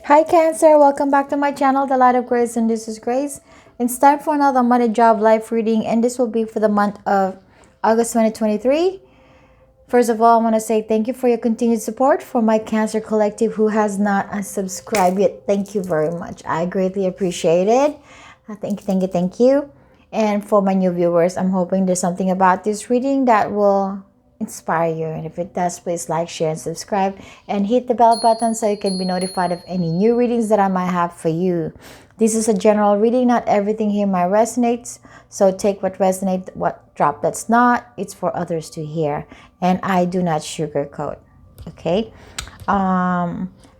Hi Cancer, welcome back to my channel, The Light of Grace, and this is Grace. It's time for another money job life reading, and this will be for the month of August 2023. First of all, I want to say thank you for your continued support for my Cancer collective who has not unsubscribed yet. Thank you very much. I greatly appreciate it. Thank you. And for my new viewers, I'm hoping there's something about this reading that will inspire you. And if it does, please like, share, and subscribe. And hit the bell button so you can be notified of any new readings that I might have for you. This is a general reading. Not everything here might resonate. So take what resonates, what drop that's not. It's for others to hear. And I do not sugarcoat. Okay?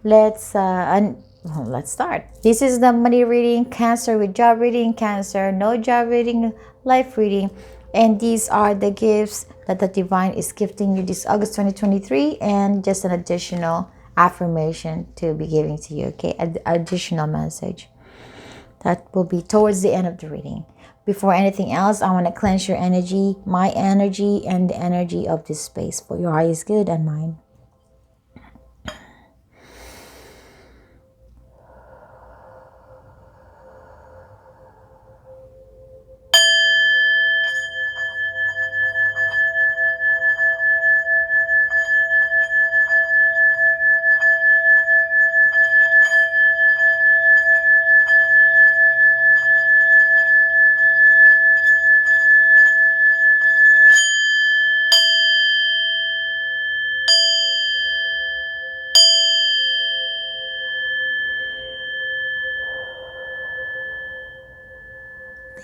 Let's start. This is the money reading, Cancer with job reading, Cancer, no job reading, life reading. And these are the gifts that the divine is gifting you this August 2023, and just an additional affirmation to be giving to you, okay? Additional message. That will be towards the end of the reading. Before anything else, I want to cleanse your energy, my energy, and the energy of this space for your highest good and mine.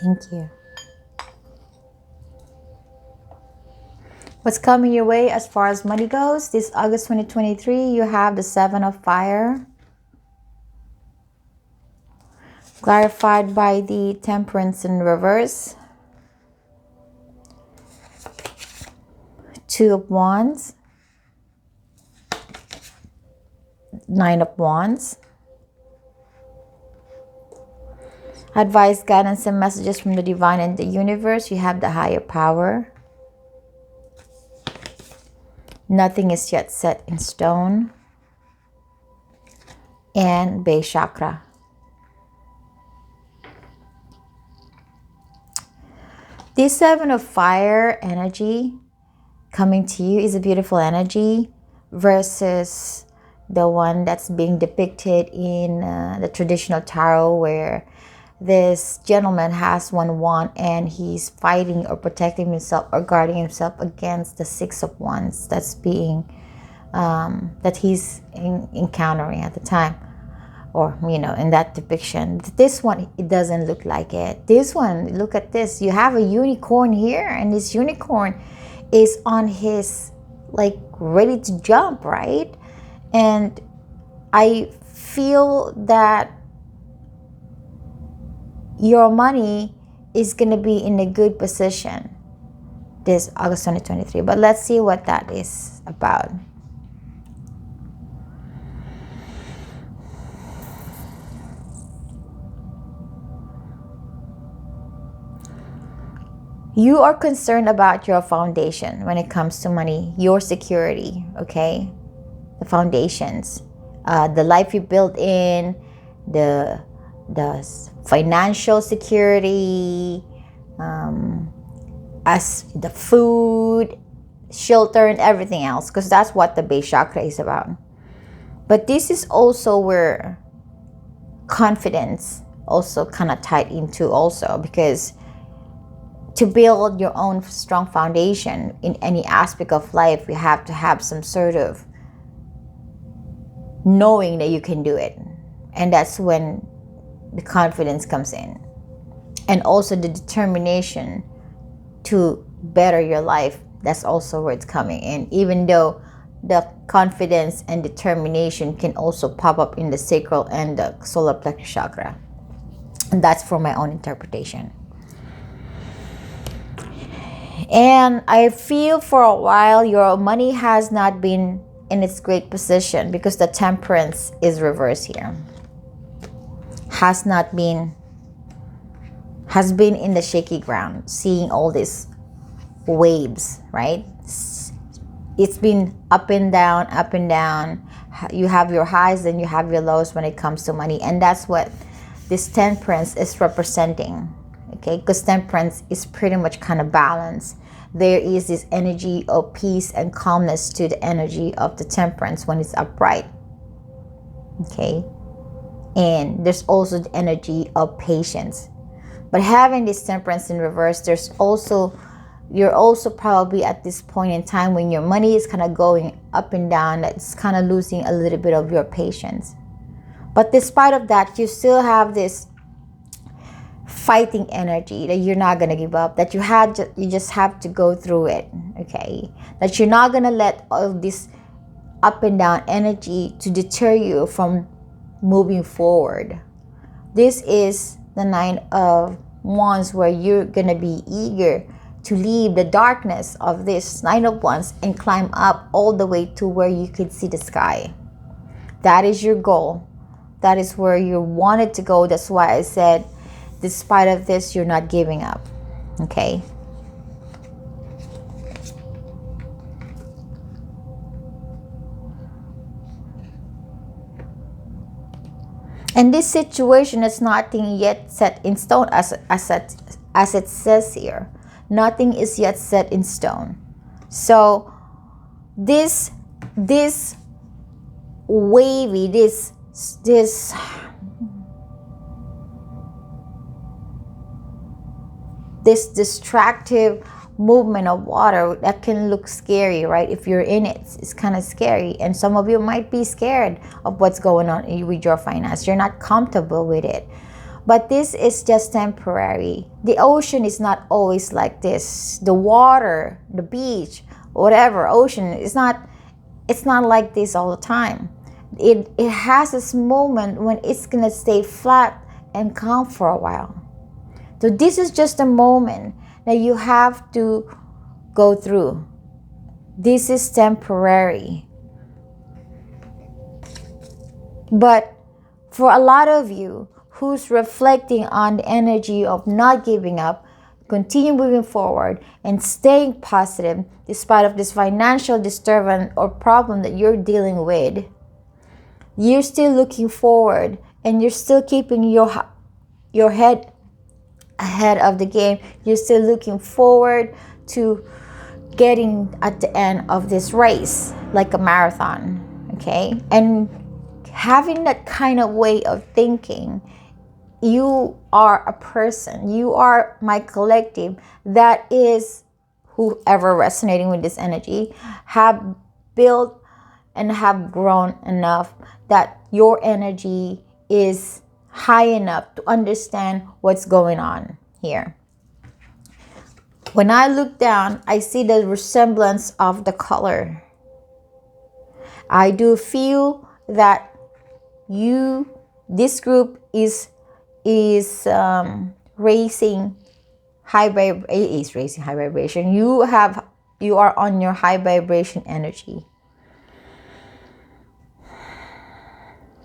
Thank you. What's coming your way as far as money goes? This August 2023, you have the Seven of Fire, clarified by the Temperance in reverse, Two of Wands, Nine of Wands. Advice, guidance, and messages from the divine and the universe. You have the higher power. Nothing is yet set in stone. And base chakra. This Seven of Fire energy coming to you is a beautiful energy versus the one that's being depicted in the traditional tarot, where this gentleman has one wand and he's fighting or protecting himself or guarding himself against the Six of Wands that's being that he's encountering at the time, or in that depiction. This one, it doesn't look like it. This one, look at this. You have a unicorn here, and this unicorn is on his, like, ready to jump, right? And I feel that your money is going to be in a good position this August 2023. But let's see what that is about. You are concerned about your foundation when it comes to money, your security, okay? The foundations, the life you built in, the financial security, as the food, shelter, and everything else, because that's what the base chakra is about. But this is also where confidence also kind of tied into also, because to build your own strong foundation in any aspect of life, you have to have some sort of knowing that you can do it. And that's when the confidence comes in. And also the determination to better your life. That's also where it's coming in. Even though the confidence and determination can also pop up in the sacral and the solar plexus chakra. And that's for my own interpretation. And I feel for a while your money has not been in its great position, because the Temperance is reversed here. Has been in the shaky ground, seeing all these waves, right? It's been up and down, up and down. You have your highs and you have your lows when it comes to money. And that's what this temperance is representing. Okay, because temperance is pretty much kind of balance. There is this energy of peace and calmness to the energy of the temperance when it's upright. Okay, and there's also the energy of patience. But having this temperance in reverse, you're also probably at this point in time when your money is kind of going up and down, that's kind of losing a little bit of your patience. But despite of that, you still have this fighting energy that you're not going to give up, that you just have to go through it. Okay, that you're not going to let all this up and down energy to deter you from moving forward. This is the Nine of Wands, where you're going to be eager to leave the darkness of this Nine of Wands and climb up all the way to where you could see the sky. That is your goal. That is where you wanted to go. That's why I said, despite of this, you're not giving up. Okay? And this situation is nothing yet set in stone, as it says here. Nothing is yet set in stone. So this wavy, this distractive movement of water that can look scary, right? If you're in it, it's kind of scary. And some of you might be scared of what's going on with your finance. You're not comfortable with it. But this is just temporary. The ocean is not always like this. The water, the beach, whatever, ocean, it's not like this all the time. It has this moment when it's gonna stay flat and calm for a while. So this is just a moment that you have to go through. This is temporary. But for a lot of you who's reflecting on the energy of not giving up, continue moving forward and staying positive despite of this financial disturbance or problem that you're dealing with, you're still looking forward and you're still keeping your head ahead of the game. You're still looking forward to getting at the end of this race like a marathon. Okay, and having that kind of way of thinking, you are a person, you are my collective, that is whoever resonating with this energy have built and have grown enough that your energy is high enough to understand what's going on here. When I look down, I see the resemblance of the color. I do feel that this group is raising high vibration. You are on your high vibration energy.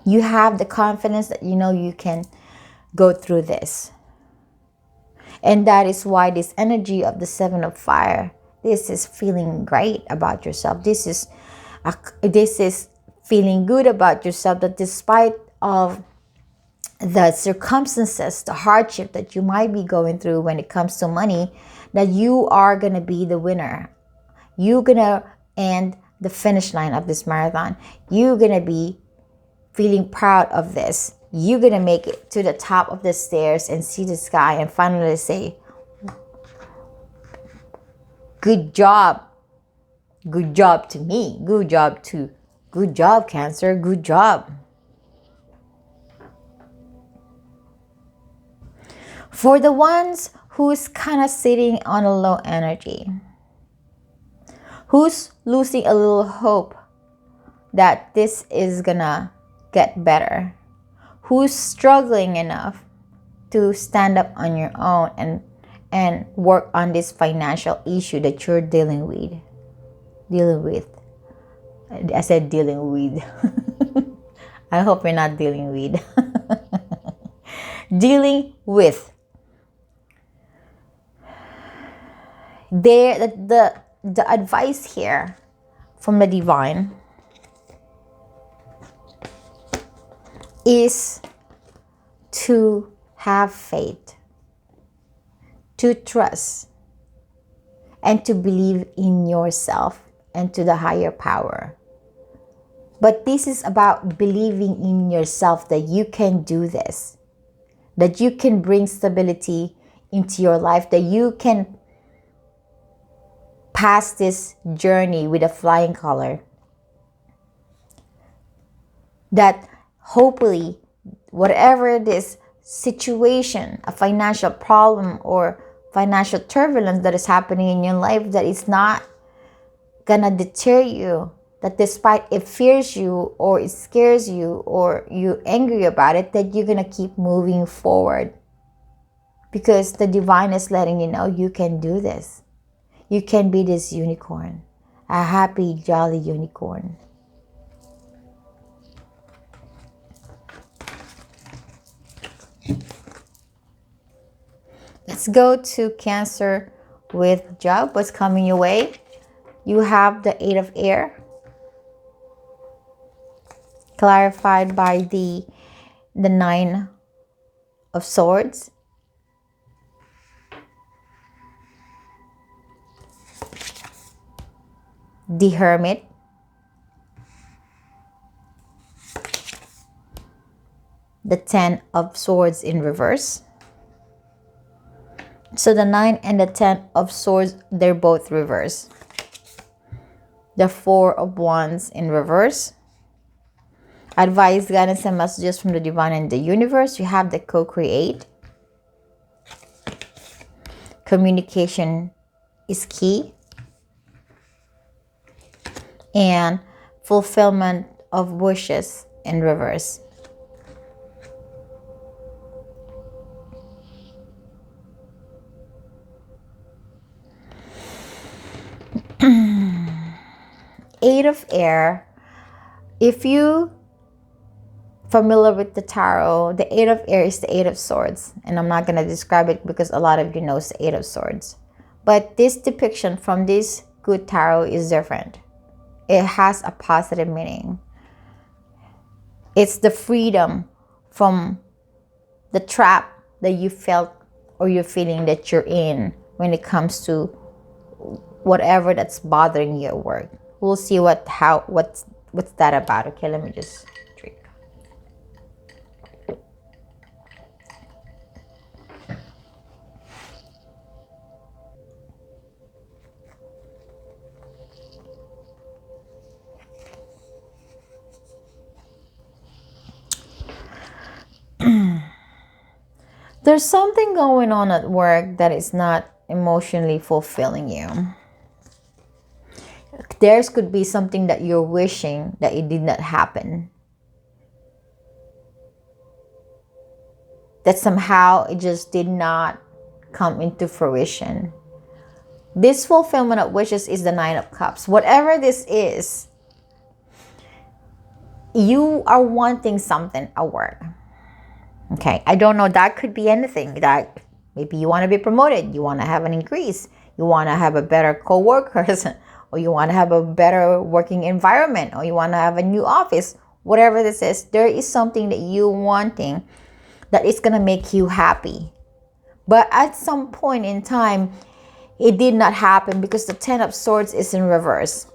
You have the confidence that you know you can go through this. And that is why this energy of the Seven of Fire, this is feeling great about yourself. This is feeling good about yourself, that despite of the circumstances, the hardship that you might be going through when it comes to money, that you are going to be the winner. You're going to end the finish line of this marathon. You're going to be feeling proud of this. You're going to make it to the top of the stairs and see the sky and finally say, good job. Good job to me. Good job, Cancer. Good job. For the ones who's kind of sitting on a low energy, who's losing a little hope that this is gonna get better, who's struggling enough to stand up on your own and work on this financial issue that you're dealing with. I said dealing with. I hope you're not dealing with. Dealing with. The advice here from the divine is to have faith, to trust, and to believe in yourself and to the higher power. But this is about believing in yourself that you can do this, that you can bring stability into your life, that you can pass this journey with a flying color, that hopefully whatever this situation, a financial problem or financial turbulence that is happening in your life, that it's not gonna deter you, that despite it fears you or it scares you or you're angry about it, that you're gonna keep moving forward, because the divine is letting you know you can do this. You can be this unicorn, a happy, jolly unicorn. Let's go to Cancer with job. What's coming your way? You have the 8 of air, clarified by the 9 of swords. The Hermit. The 10 of swords in reverse. So the 9 and the 10 of swords, they're both reverse. The 4 of wands in reverse. Advice, guidance, and messages from the divine and the universe. You have the co-create. Communication is key. And fulfillment of wishes in reverse. Eight of air. If you familiar with the tarot, the 8 of air is the 8 of swords, and I'm not going to describe it because a lot of you know the 8 of swords. But this depiction from this good tarot is different. It has a positive meaning. It's the freedom from the trap that you felt or you're feeling that you're in when it comes to whatever that's bothering you at work. We'll see what's that about. Okay, let me just drink. There's something going on at work that is not emotionally fulfilling you. There could be something that you're wishing that it did not happen. That somehow it just did not come into fruition. This fulfillment of wishes is the 9 of cups. Whatever this is, you are wanting something at work. Okay, I don't know, that could be anything. That maybe you want to be promoted, you want to have an increase, you want to have a better co-workers, or you want to have a better working environment, or you want to have a new office. Whatever this is, there is something that you're wanting that is going to make you happy. But at some point in time, it did not happen because the 10 of swords is in reverse.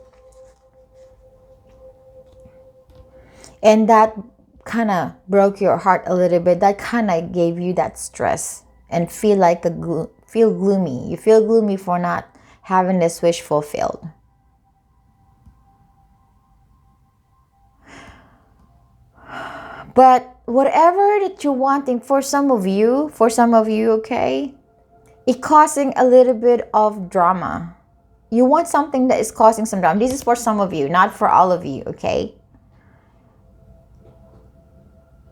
And that kind of broke your heart a little bit. That kind of gave you that stress and feel gloomy. You feel gloomy for not having this wish fulfilled. But whatever that you're wanting, for some of you, okay, it's causing a little bit of drama. You want something that is causing some drama. This is for some of you, not for all of you, okay?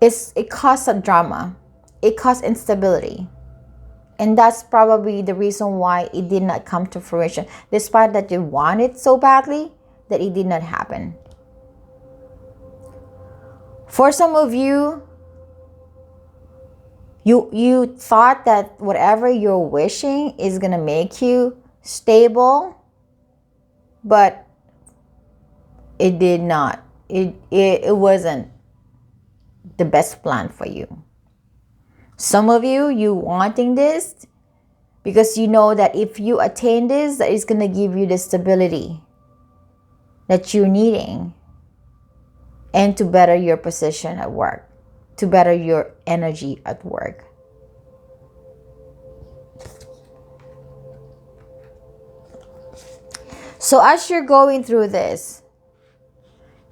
It caused a drama. It caused instability. And that's probably the reason why it did not come to fruition. Despite that you want it so badly, that it did not happen. For some of you, you thought that whatever you're wishing is going to make you stable. But it did not. It wasn't the best plan for you. Some of you wanting this because you know that if you attain this, that it's going to give you the stability that you're needing, and to better your position at work, to better your energy at work. So as you're going through this,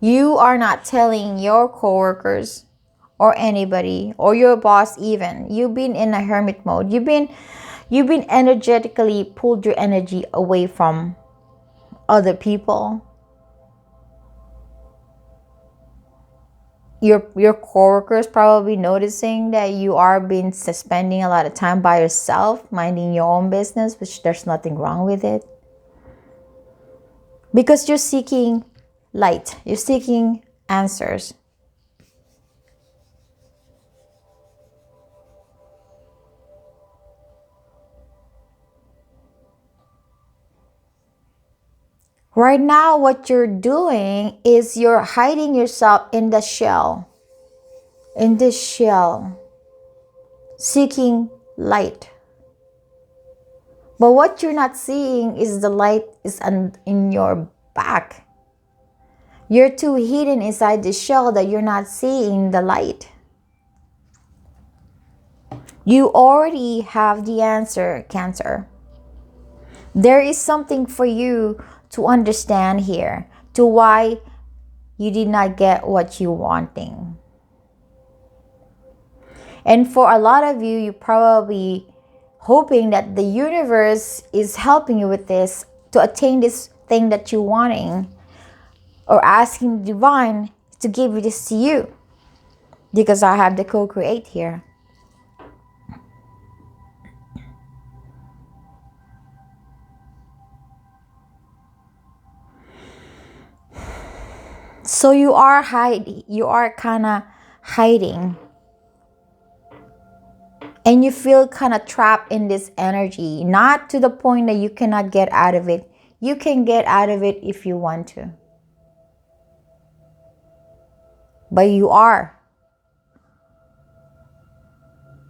you are not telling your coworkers or anybody or your boss even. You've been in a hermit mode. You've been energetically pulled your energy away from other people. Your coworkers probably noticing that you are been spending a lot of time by yourself, minding your own business, which there's nothing wrong with it. Because you're seeking light. You're seeking answers. Right now, what you're doing is you're hiding yourself in the shell. In this shell. Seeking light. But what you're not seeing is the light is in your back. You're too hidden inside the shell that you're not seeing the light. You already have the answer, Cancer. There is something for you to understand here, to why you did not get what you wanting. And for a lot of you, you probably hoping that the universe is helping you with this to attain this thing that you're wanting, or asking the divine to give this to you, because I have the co-create here. So you are kind of hiding, and you feel kind of trapped in this energy, not to the point that you cannot get out of it. You can get out of it if you want to. But you are.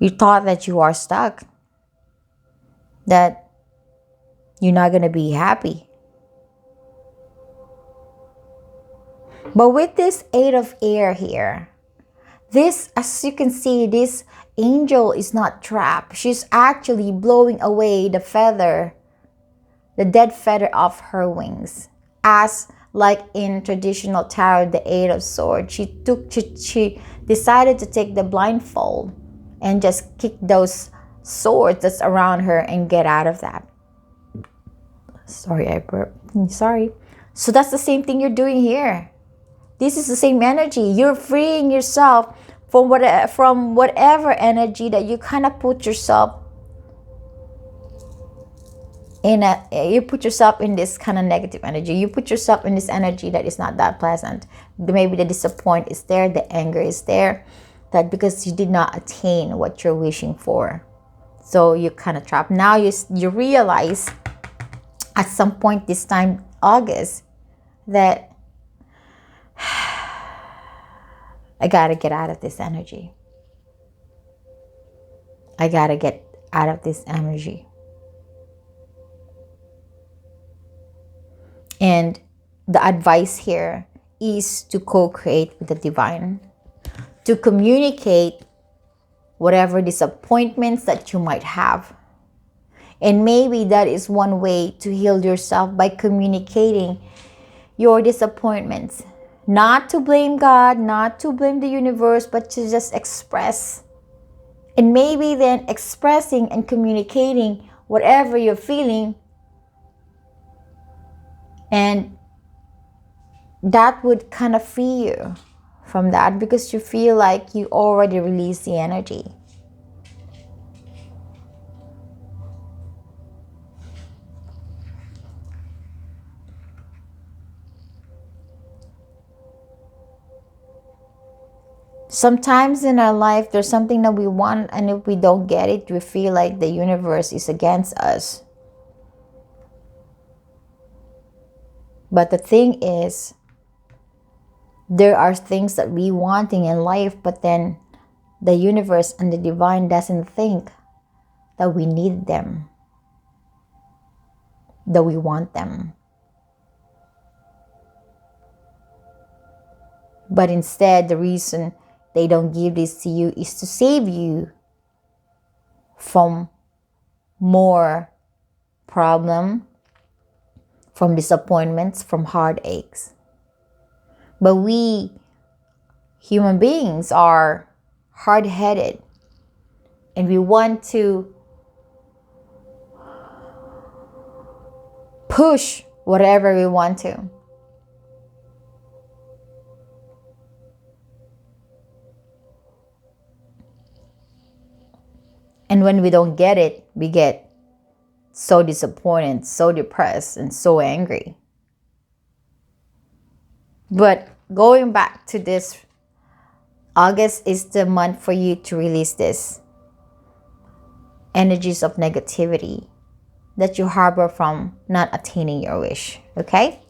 You thought that you are stuck, that you're not going to be happy. But with this 8 of air here, this, as you can see, this angel is not trapped. She's actually blowing away the feather, the dead feather of her wings. As like in traditional tarot, the 8 of swords, she decided to take the blindfold and just kick those swords that's around her and get out of that. Sorry, I burped. Sorry. So that's the same thing you're doing here. This is the same energy. You're freeing yourself from whatever energy that you kind of put yourself in. You put yourself in this kind of negative energy. You put yourself in this energy that is not that pleasant. Maybe the disappointment is there, the anger is there, that because you did not attain what you're wishing for. So you're kind of trapped. Now you realize at some point this time, August, that I gotta get out of this energy. I gotta get out of this energy. And the advice here is to co-create with the divine, to communicate whatever disappointments that you might have. And maybe that is one way to heal yourself, by communicating your disappointments. Not to blame God, not to blame the universe, but to just express. And maybe then expressing and communicating whatever you're feeling, and that would kind of free you from that, because you feel like you already released the energy. Sometimes in our life, there's something that we want, and if we don't get it, we feel like the universe is against us. But the thing is, There are things that we wanting in life, but then the universe and the divine doesn't think that we need them, that we want them. But instead, the reason they don't give this to you is to save you from more problem, from disappointments, from heartaches. But we human beings are hard-headed, and we want to push whatever we want to. And when we don't get it, we get so disappointed, so depressed, and so angry. But going back to this, August is the month for you to release this energies of negativity that you harbor from not attaining your wish. Okay?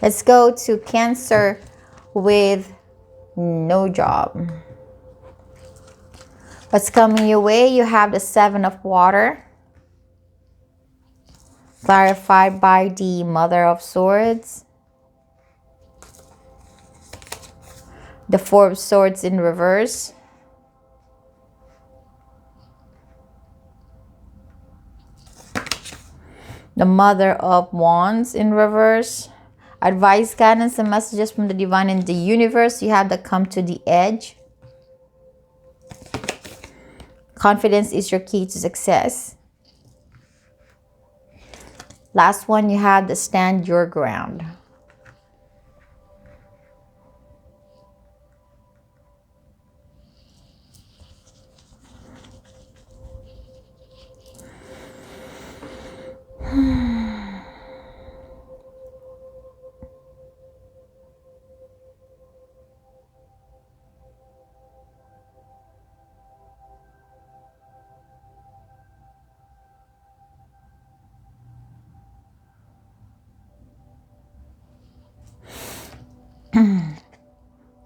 Let's go to Cancer with no job. What's coming your way? You have the Seven of Water, clarified by the Mother of Swords, the Four of Swords in reverse, the Mother of Wands in reverse. Advice, guidance, and messages from the divine and the universe. You have the Come to the Edge. Confidence is your key to success. Last one, you have the Stand Your Ground.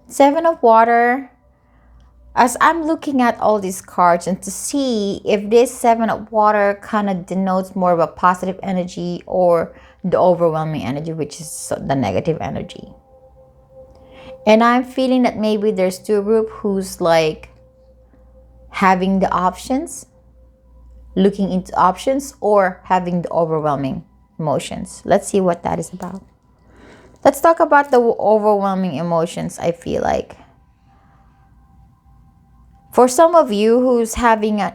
Seven of Water. As I'm looking at all these cards and to see if this Seven of Water kind of denotes more of a positive energy or the overwhelming energy, which is the negative energy. And I'm feeling that maybe there's two group who's like having the options, looking into options, or having the overwhelming emotions. Let's see what that is about. Let's talk about the overwhelming emotions. I feel like for some of you who's having an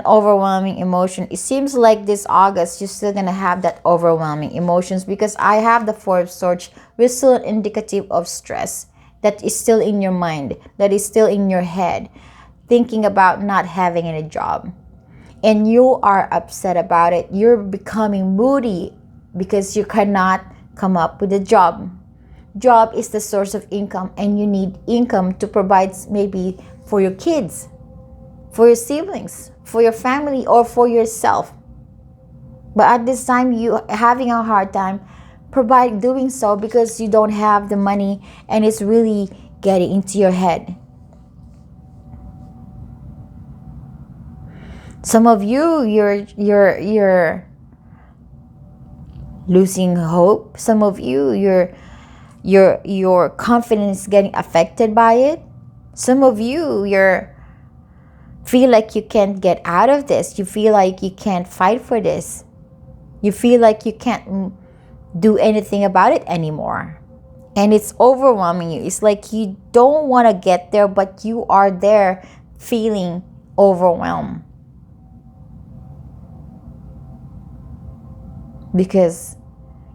overwhelming emotion, it seems like this August you're still gonna have that overwhelming emotions, because I have the Four of Swords, which is still indicative of stress that is still in your mind, that is still in your head, thinking about not having any job, and you are upset about it. You're becoming moody because you cannot come up with a job. Job is the source of income, and you need income to provide maybe for your kids, for your siblings, for your family, or for yourself. But at this time, you having a hard time doing so because you don't have the money, and it's really getting into your head. Some of you, you're losing hope. Some of you, your confidence is getting affected by it. Some of you, feel like you can't get out of this. You feel like you can't fight for this. You feel like you can't do anything about it anymore. And it's overwhelming you. It's like you don't want to get there, but you are there feeling overwhelmed. Because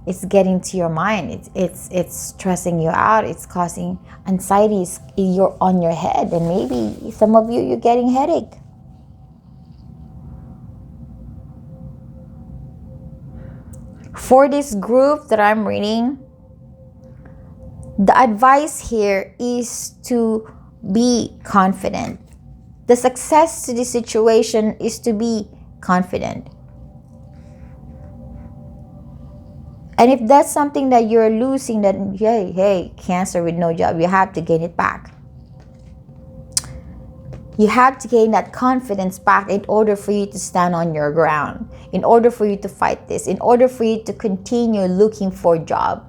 it's getting to your mind. It's stressing you out. It's causing anxieties on your head, and maybe some of you, you're getting headache. For this group that I'm reading, the advice here is to be confident. The success to this situation is to be confident. And if that's something that you're losing, that hey, Cancer with no job, you have to gain it back. You have to gain that confidence back in order for you to stand on your ground, in order for you to fight this, in order for you to continue looking for a job.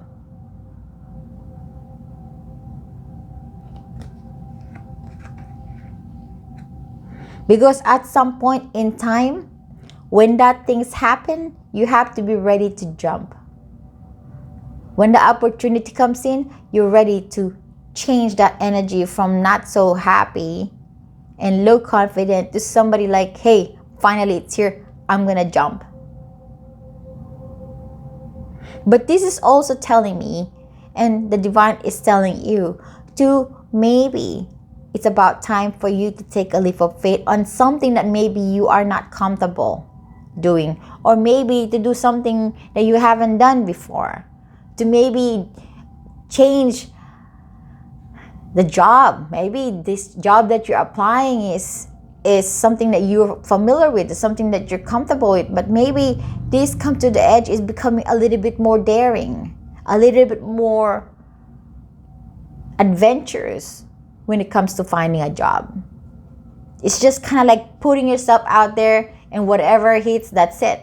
Because at some point in time, when that things happen, you have to be ready to jump. When the opportunity comes in, you're ready to change that energy from not so happy and low confident to somebody like, hey, finally it's here, I'm gonna jump. But this is also telling me, and the divine is telling you, to maybe it's about time for you to take a leap of faith on something that maybe you are not comfortable doing, or maybe to do something that you haven't done before, to maybe change the job. Maybe this job that you're applying is something that you're familiar with, is something that you're comfortable with, but maybe this come to the edge is becoming a little bit more daring, a little bit more adventurous when it comes to finding a job. It's just kind of like putting yourself out there, and whatever hits, that's it.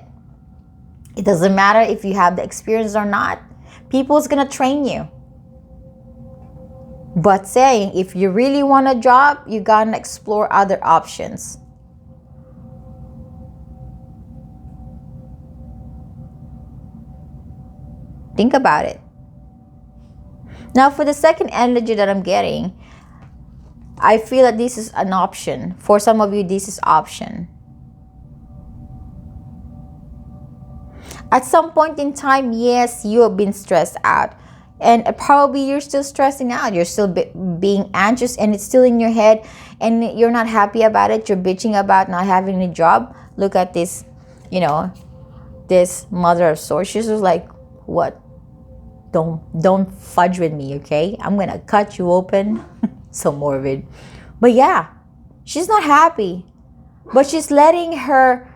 It doesn't matter if you have the experience or not. People's gonna train you. But saying, if you really want a job, you gotta explore other options. Think about it. Now, for the second energy that I'm getting, I feel that this is an option. For some of you, this is option. At some point in time, yes, you have been stressed out. And probably you're still stressing out. You're still being anxious, and it's still in your head, and you're not happy about it. You're bitching about not having a job. Look at this, this Mother of Swords. She's just like, what? Don't fudge with me, okay? I'm going to cut you open. So morbid. But yeah, she's not happy. But she's letting her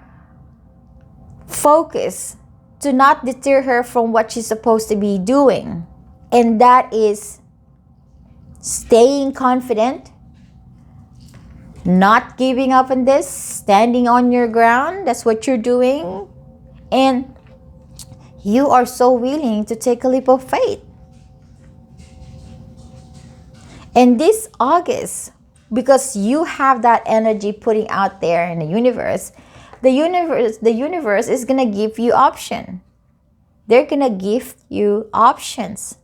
focus to not deter her from what she's supposed to be doing. And that is staying confident, not giving up on this, standing on your ground. That's what you're doing. And you are so willing to take a leap of faith. And this August, because you have that energy putting out there in the universe, the universe is going to give you option. They're going to give you options.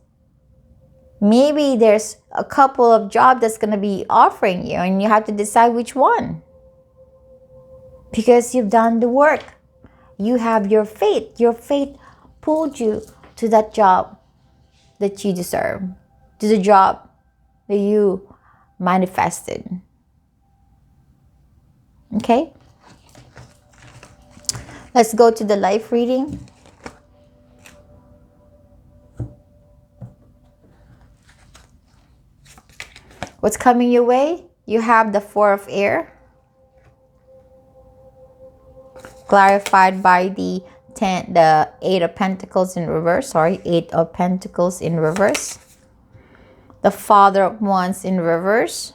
Maybe there's a couple of jobs that's going to be offering you, and you have to decide which one. Because you've done the work. You have your faith. Your faith pulled you to that job that you deserve, to the job that you manifested. Okay? Let's go to the life reading. What's coming your way? You have the Four of Air, clarified by the Eight of Pentacles in reverse. Eight of Pentacles in reverse. The Father of Wands in reverse.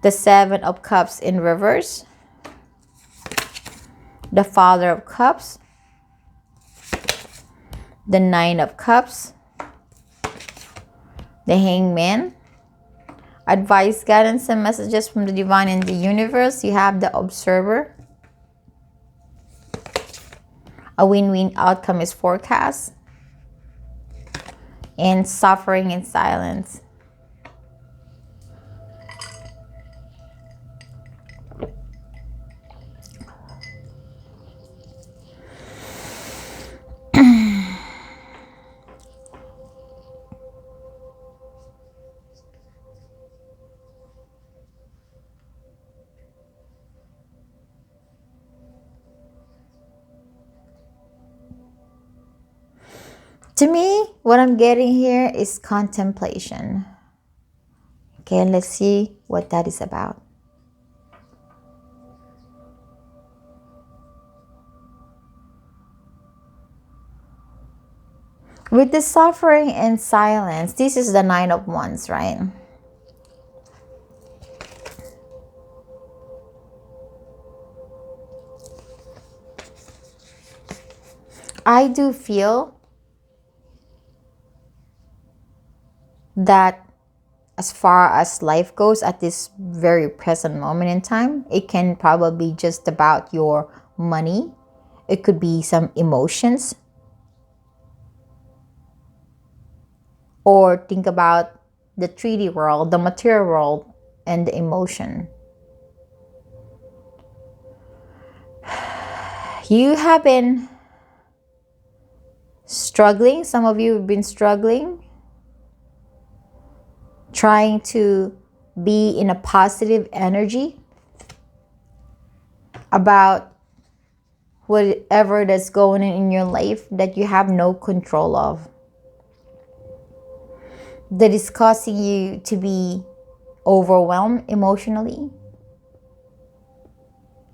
The Seven of Cups in reverse. The Father of Cups. The Nine of Cups. The Hangman. Advice, guidance, and messages from the divine and the universe. You have the Observer. A win-win outcome is forecast. And suffering in silence. To me, what I'm getting here is contemplation. Okay, let's see what that is about. With the suffering and silence, this is the Nine of Wands, right? I do feel that as far as life goes at this very present moment in time, it can probably be just about your money. It could be some emotions. Or think about the 3D world, the material world, and the emotion. You have been struggling. Some of you have been struggling, trying to be in a positive energy about whatever that's going on in your life that you have no control of, that is causing you to be overwhelmed emotionally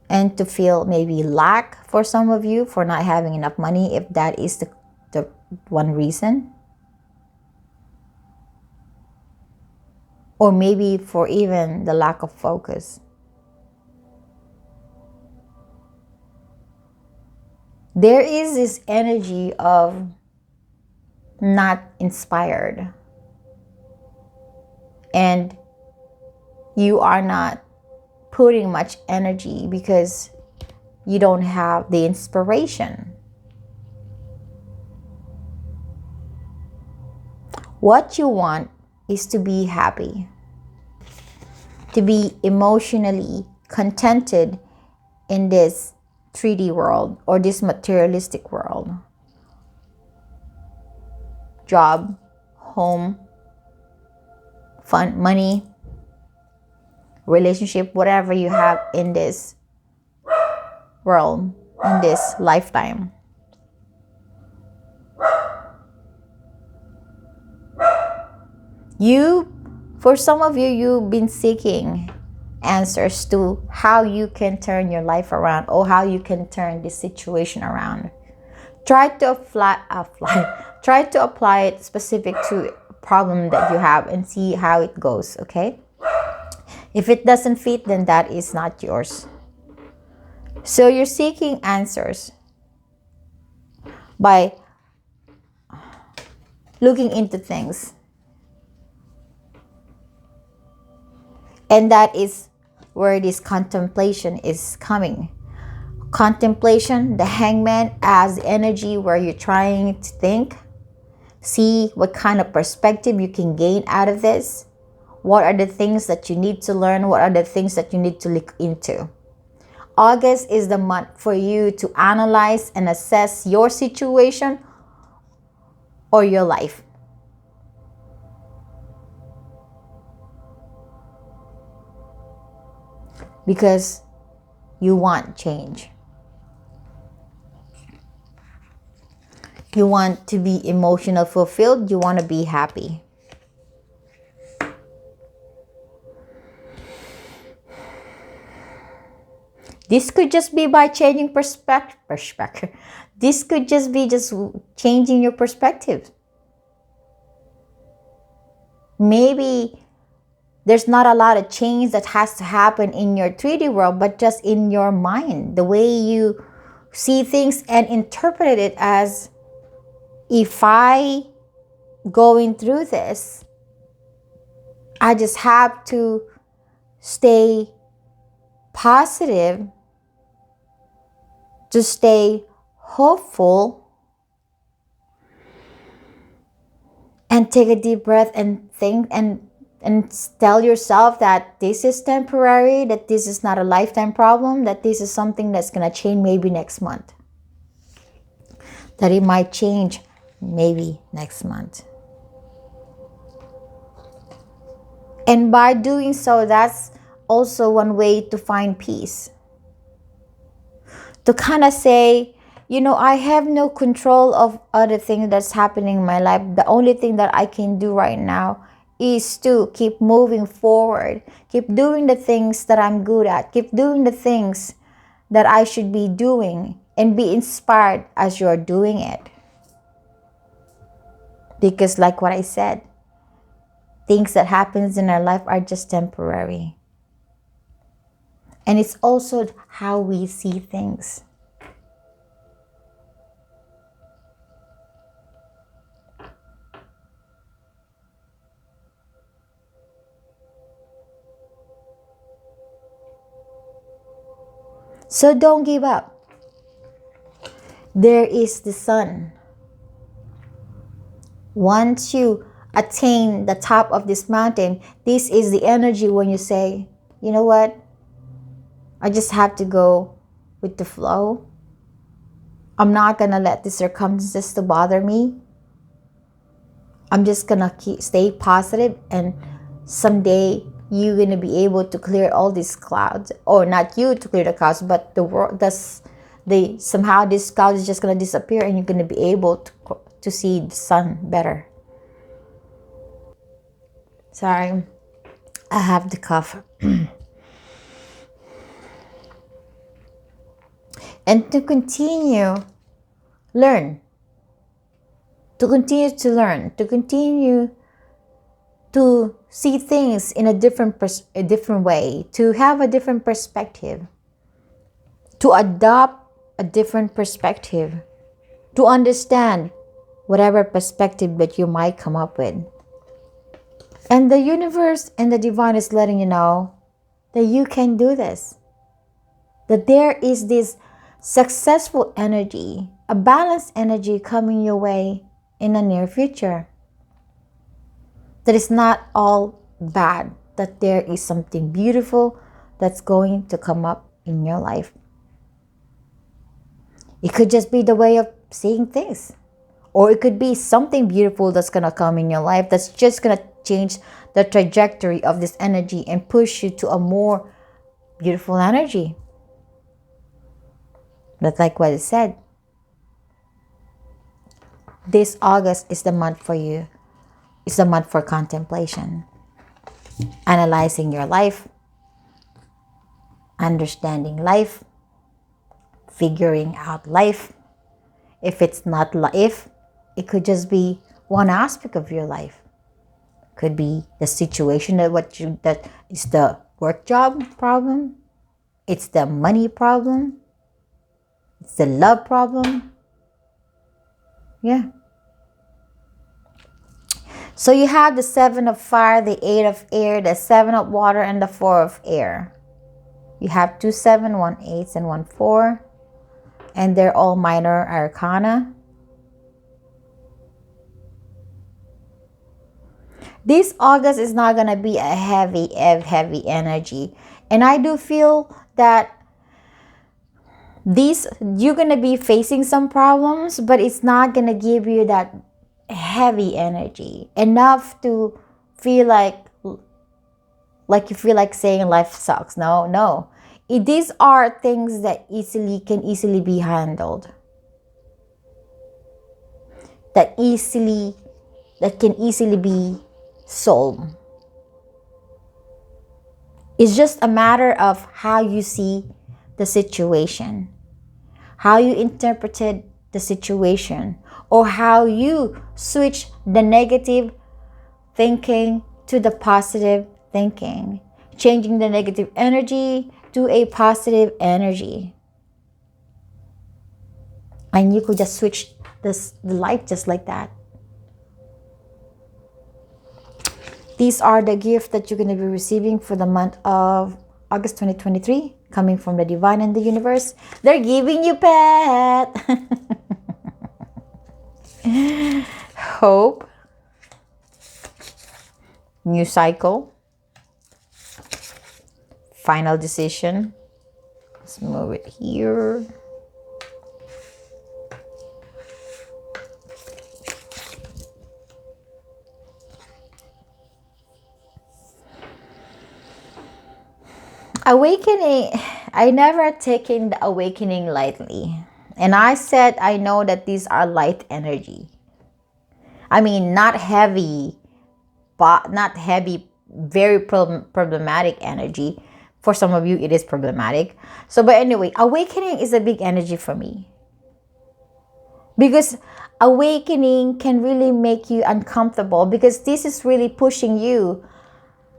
and to feel maybe lack for some of you for not having enough money, if that is the one reason. Or maybe for even the lack of focus. There is this energy of not inspired. And you are not putting much energy because you don't have the inspiration. What you want is to be happy, to be emotionally contented in this 3D world or this materialistic world. Job, home, fun, money, relationship, whatever you have in this world, in this lifetime. For some of you, you've been seeking answers to how you can turn your life around or how you can turn this situation around. Try to apply it specific to a problem that you have and see how it goes, okay? If it doesn't fit, then that is not yours. So you're seeking answers by looking into things. And that is where this contemplation is coming. Contemplation, the hangman, as energy where you're trying to think, see what kind of perspective you can gain out of this. What are the things that you need to learn? What are the things that you need to look into? August is the month for you to analyze and assess your situation or your life. Because you want change. You want to be emotionally fulfilled. You want to be happy. This could just be by changing perspective. This could just be changing your perspective. Maybe there's not a lot of change that has to happen in your 3D world, but just in your mind, the way you see things and interpret it as, if I going through this, I just have to stay positive, to stay hopeful, and take a deep breath and think and tell yourself that this is temporary, that this is not a lifetime problem, that this is something that's going to change maybe next month. That it might change maybe next month. And by doing so, that's also one way to find peace. To kind of say, I have no control of other things that's happening in my life. The only thing that I can do right now is to keep moving forward. Keep doing the things that I'm good at. Keep doing the things that I should be doing and be inspired as you're doing it. Because like what I said, things that happens in our life are just temporary. And it's also how we see things. So don't give up. There is the sun. Once you attain the top of this mountain, this is the energy when you say, you know what? I just have to go with the flow. I'm not going to let the circumstances to bother me. I'm just going to stay positive, and someday you're going to be able to clear all these clouds. Or not you to clear the clouds, but the world does. Somehow this cloud is just going to disappear, and you're going to be able to see the sun better. Sorry, I have the cough. And to continue learn, to continue to learn, to continue to see things in a different way, to have a different perspective, to adopt a different perspective, to understand whatever perspective that you might come up with. And the universe and the divine is letting you know that you can do this. That there is this successful energy, a balanced energy coming your way in the near future. That it's not all bad, that there is something beautiful that's going to come up in your life. It could just be the way of seeing things. Or it could be something beautiful that's going to come in your life that's just going to change the trajectory of this energy and push you to a more beautiful energy. But like what it said, this August is the month for you. It's the month for contemplation. Analyzing your life. Understanding life. Figuring out life. If it's not life, it could just be one aspect of your life. Could be the situation that is the work job problem. It's the money problem. It's the love problem. Yeah. So you have the 7 of fire, the 8 of air, the 7 of water, and the 4 of air. You have 2 7, 1 8, and 1 4. And they're all minor arcana. This August is not going to be a heavy energy. And I do feel that you're going to be facing some problems, but it's not going to give you that heavy energy. Enough to feel like you feel like saying life sucks. No. These are things that can easily be handled. That can easily be solved. It's just a matter of how you see the situation, how you interpreted the situation, or how you switch the negative thinking to the positive thinking, changing the negative energy to a positive energy. And you could just switch the life just like that. These are the gifts that you're going to be receiving for the month of August 2023, coming from the divine and the universe. They're giving you pet. Hope. New cycle. Final decision. Let's move it here. Awakening. I never taken the awakening lightly. And I said I know that these are light energy. I mean, not heavy, very problematic energy. For some of you, it is problematic. So, but anyway, awakening is a big energy for me. Because awakening can really make you uncomfortable, because this is really pushing you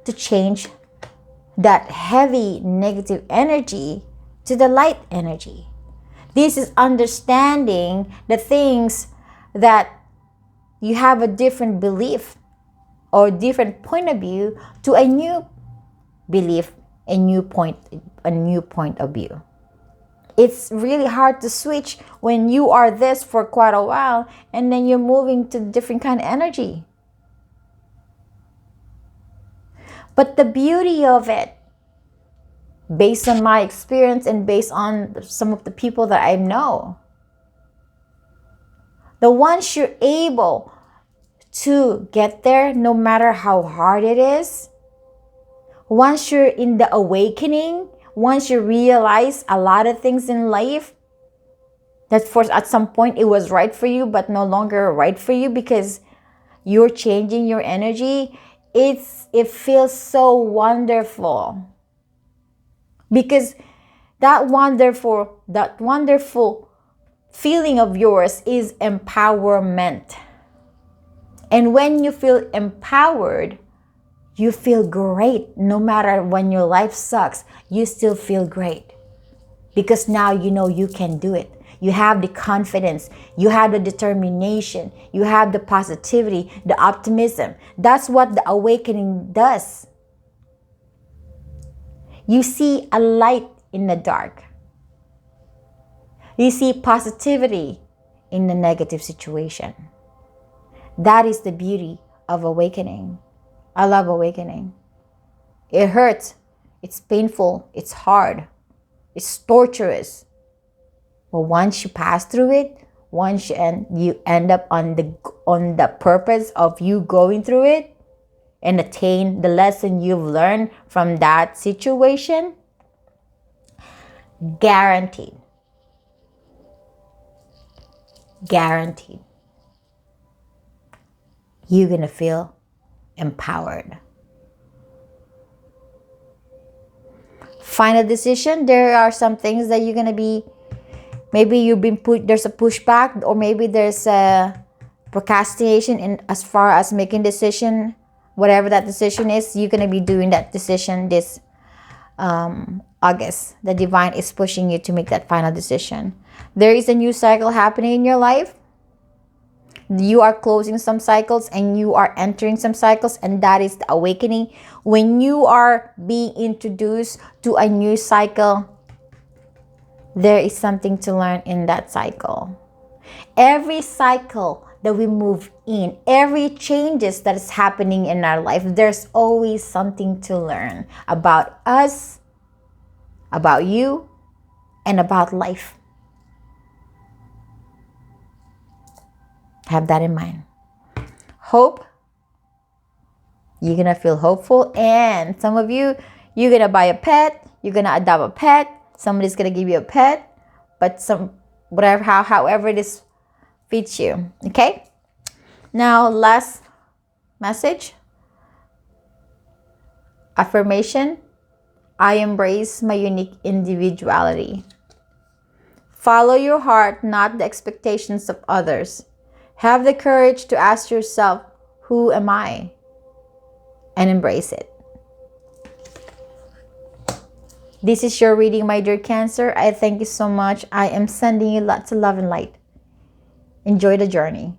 to change that heavy negative energy to the light energy. This is understanding the things that you have a different belief or different point of view to a new belief, a new point of view. It's really hard to switch when you are this for quite a while and then you're moving to different kind of energy. But the beauty of it, based on my experience and based on some of the people that I know, the once you're able to get there, no matter how hard it is, once you're in the awakening, once you realize a lot of things in life that for at some point it was right for you but no longer right for you because you're changing your energy, it feels so wonderful. Because that wonderful feeling of yours is empowerment. And when you feel empowered, you feel great. No matter when your life sucks, you still feel great. Because now you know you can do it. You have the confidence, you have the determination, you have the positivity, the optimism. That's what the awakening does. You see a light in the dark. You see positivity in the negative situation. That is the beauty of awakening. I love awakening. It hurts. It's painful. It's hard. It's torturous. But once you pass through it, once you end up on the purpose of you going through it and attain the lesson you've learned from that situation, guaranteed, you're gonna feel empowered. Final decision, there are some things that you're gonna be, maybe you've been there's a pushback, or maybe there's a procrastination in as far as making decision. Whatever that decision is, you're gonna be doing that decision this August. The divine is pushing you to make that final decision. There is a new cycle happening in your life. You are closing some cycles and you are entering some cycles, and that is the awakening. When you are being introduced to a new cycle, there is something to learn in that cycle. Every cycle that we move in, every changes that is happening in our life, there's always something to learn about us, about you, and about life. Have that in mind. Hope. You're going to feel hopeful. And some of you, you're going to buy a pet. You're going to adopt a pet. Somebody's going to give you a pet. But however this fits you. Okay? Now, last message. Affirmation. I embrace my unique individuality. Follow your heart, not the expectations of others. Have the courage to ask yourself, who am I? And embrace it. This is your reading, my dear Cancer. I thank you so much. I am sending you lots of love and light. Enjoy the journey.